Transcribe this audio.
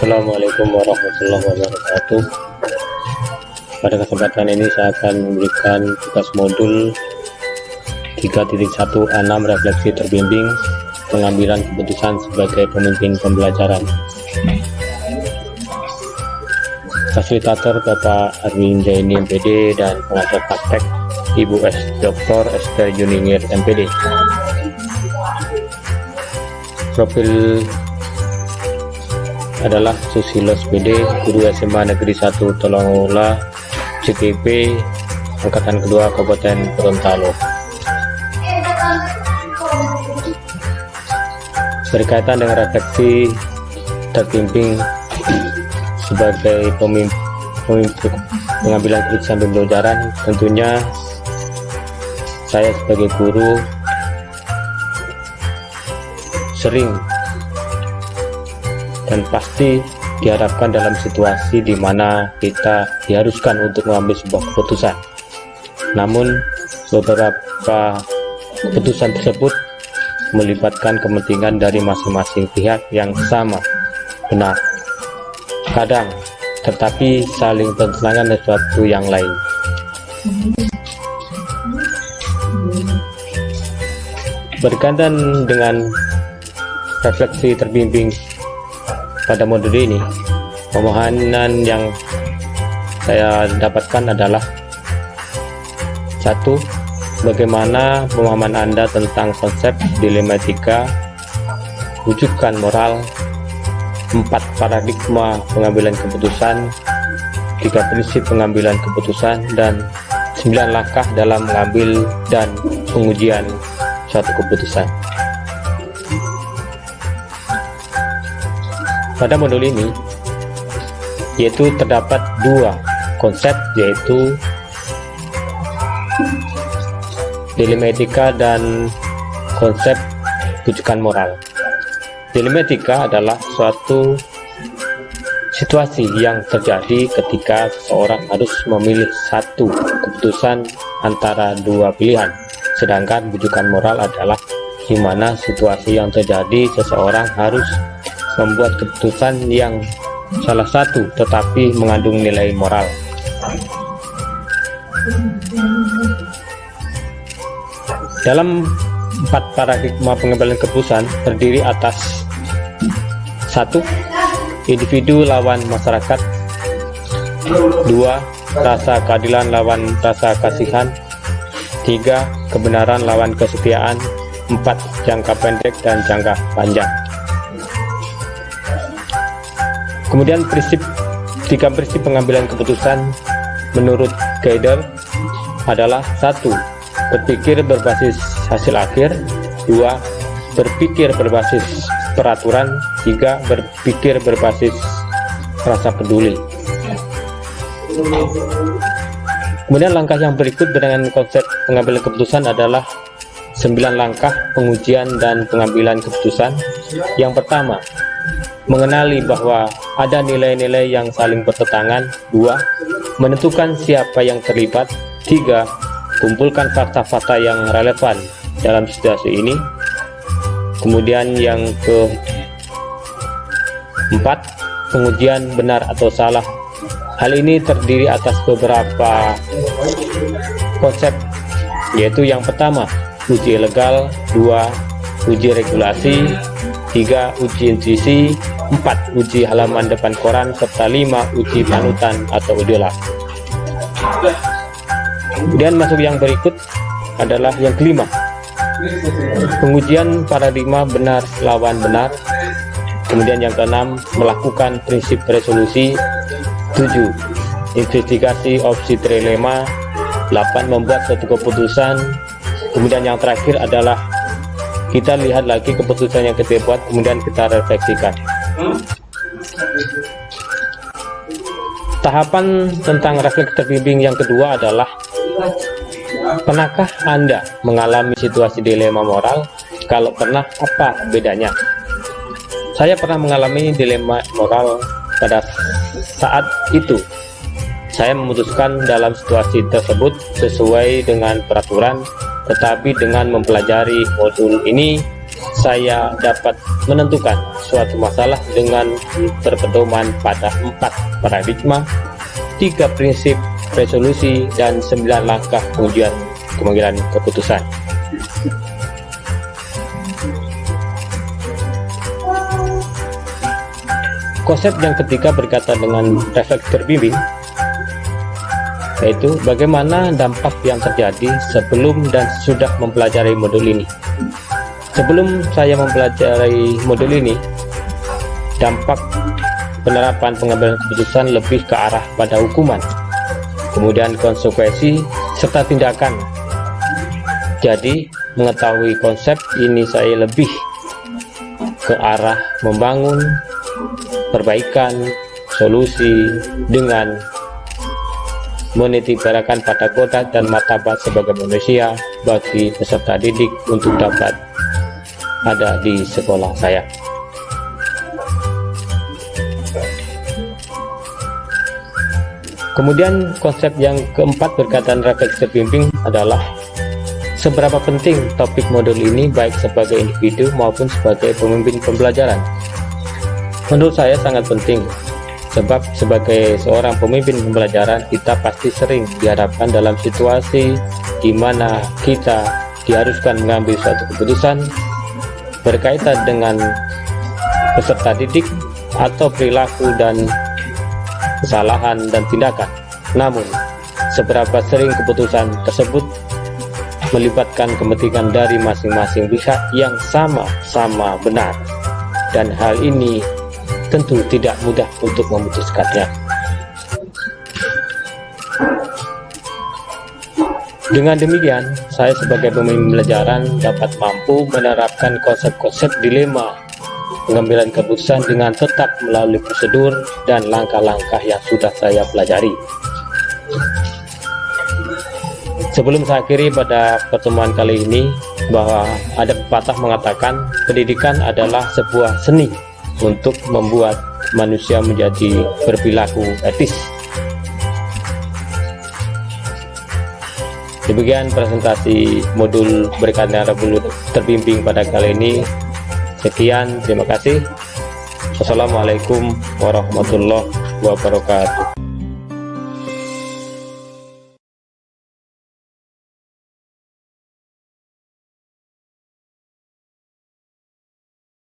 Assalamualaikum warahmatullahi wabarakatuh. Pada kesempatan ini saya akan memberikan tugas modul 3.1A6 refleksi terbimbing pengambilan keputusan sebagai pemimpin pembelajaran. Fasilitator Bapak Arwin Jaini MPD dan pengajar praktek Ibu Dr. Esther Juningir MPD. Profil adalah Susilo SPD, Guru SMA Negeri 1 Tolongola, CTP, Angkatan Kedua Kabupaten Gorontalo. Berkaitan dengan refleksi terbimbing sebagai pemimpin pengambilan keputusan pembelajaran, tentunya saya sebagai guru sering dan pasti diharapkan dalam situasi di mana kita diharuskan untuk mengambil sebuah keputusan. Namun beberapa keputusan tersebut melibatkan kepentingan dari masing-masing pihak yang sama benar, kadang tetapi saling bertentangan dengan sesuatu yang lain. Berkaitan dengan refleksi terbimbing pada modul ini, pemohonan yang saya dapatkan adalah: 1. Bagaimana pemahaman Anda tentang konsep dilematika, rujukan moral, 4 paradigma pengambilan keputusan, 3 prinsip pengambilan keputusan, dan 9 langkah dalam mengambil dan pengujian suatu keputusan. Pada modul ini yaitu terdapat 2 konsep, yaitu dilematika dan konsep rujukan moral. Dilematika adalah suatu situasi yang terjadi ketika seseorang harus memilih satu keputusan antara 2 pilihan. Sedangkan rujukan moral adalah di mana situasi yang terjadi seseorang harus membuat keputusan yang salah satu tetapi mengandung nilai moral. Dalam 4 paradigma pengambilan keputusan terdiri atas 1. Individu lawan masyarakat, 2. Rasa keadilan lawan rasa kasihan, 3. Kebenaran lawan kesetiaan, 4. Jangka pendek dan jangka panjang. Kemudian 3 prinsip pengambilan keputusan menurut Gaider adalah: 1. Berpikir berbasis hasil akhir, 2. Berpikir berbasis peraturan, 3. Berpikir berbasis rasa peduli. Kemudian langkah yang berikut dengan konsep pengambilan keputusan adalah 9 langkah pengujian dan pengambilan keputusan. Yang pertama, mengenali bahwa ada nilai-nilai yang saling bertentangan. 2. Menentukan siapa yang terlibat. 3. Kumpulkan fakta-fakta yang relevan dalam situasi ini. Kemudian yang keempat, pengujian benar atau salah. Hal ini terdiri atas beberapa konsep, yaitu yang pertama, uji legal, 2. Uji regulasi, 3. Uji intuisi, 4. Uji halaman depan koran, serta 5. Uji panutan atau idola. Kemudian masuk yang berikut adalah yang kelima, pengujian paradigma benar lawan benar. Kemudian yang keenam, melakukan prinsip resolusi. 7. Investigasi opsi trilema. 8. Membuat suatu keputusan. Kemudian yang terakhir adalah kita lihat lagi keputusan yang kita buat, kemudian kita refleksikan. Tahapan tentang refleksi terbimbing yang kedua adalah: pernahkah Anda mengalami situasi dilema moral? Kalau pernah, apa bedanya? Saya pernah mengalami dilema moral. Pada saat itu saya memutuskan dalam situasi tersebut sesuai dengan peraturan, tetapi dengan mempelajari modul ini saya dapat menentukan suatu masalah dengan berpedoman pada 4 paradigma, 3 prinsip resolusi, dan 9 langkah pengujian kemungkinan keputusan. Konsep yang ketiga berkaitan dengan refleks terbimbing, yaitu bagaimana dampak yang terjadi sebelum dan sudah mempelajari modul ini. Sebelum saya mempelajari modul ini, dampak penerapan pengambilan keputusan lebih ke arah pada hukuman, kemudian konsekuensi, serta tindakan. Jadi, mengetahui konsep ini saya lebih ke arah membangun perbaikan solusi dengan menitibaratkan pada kodrat dan martabat sebagai manusia bagi peserta didik untuk dapat ada di sekolah saya. Kemudian konsep yang keempat berkaitan refleks terbimbing adalah seberapa penting topik modul ini baik sebagai individu maupun sebagai pemimpin pembelajaran. Menurut saya sangat penting, sebab sebagai seorang pemimpin pembelajaran kita pasti sering dihadapkan dalam situasi di mana kita diharuskan mengambil suatu keputusan berkaitan dengan peserta didik atau perilaku dan kesalahan dan tindakan. Namun, seberapa sering keputusan tersebut melibatkan kepentingan dari masing-masing pihak yang sama-sama benar, dan hal ini tentu tidak mudah untuk memutuskannya. Dengan demikian, saya sebagai pemimpin pembelajaran dapat mampu menerapkan konsep-konsep dilema pengambilan keputusan dengan tetap melalui prosedur dan langkah-langkah yang sudah saya pelajari. Sebelum saya akhiri pada pertemuan kali ini, bahwa ada pepatah mengatakan pendidikan adalah sebuah seni untuk membuat manusia menjadi berperilaku etis. Demikian presentasi modul berkaitan refleks terbimbing pada kali ini. Sekian, terima kasih. Wassalamualaikum warahmatullahi wabarakatuh.